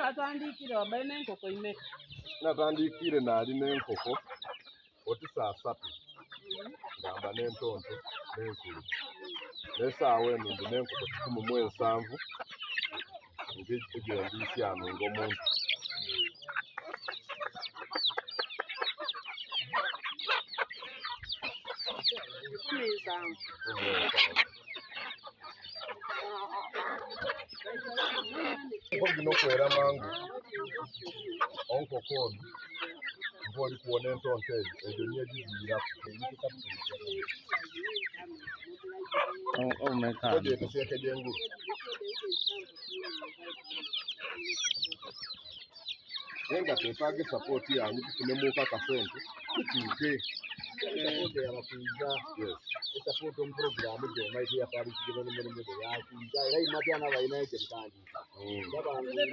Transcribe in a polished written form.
atandikire wabaye n'enkoko imeka? Natandikire nali n'enkoko oti saa 3 ngamba n'entonto n'enkulu n'esaawa eno ndi n'enkoko 17 ngyendisya ano ng'omuntu. Gino kwera mangu onkoko ono ng'oli kuwona entonto ezo niyo giviirako gyeteseke gy'engulu. Naye nga twetaaga esapooti yanyu tufunemu akasente tutuuke. Esapooti yabakuiza esapooti omu puroguramu gyonna ete yatwalisigibwa n'emirimu gye yakuiza era imatyana balinayo kye bitandika.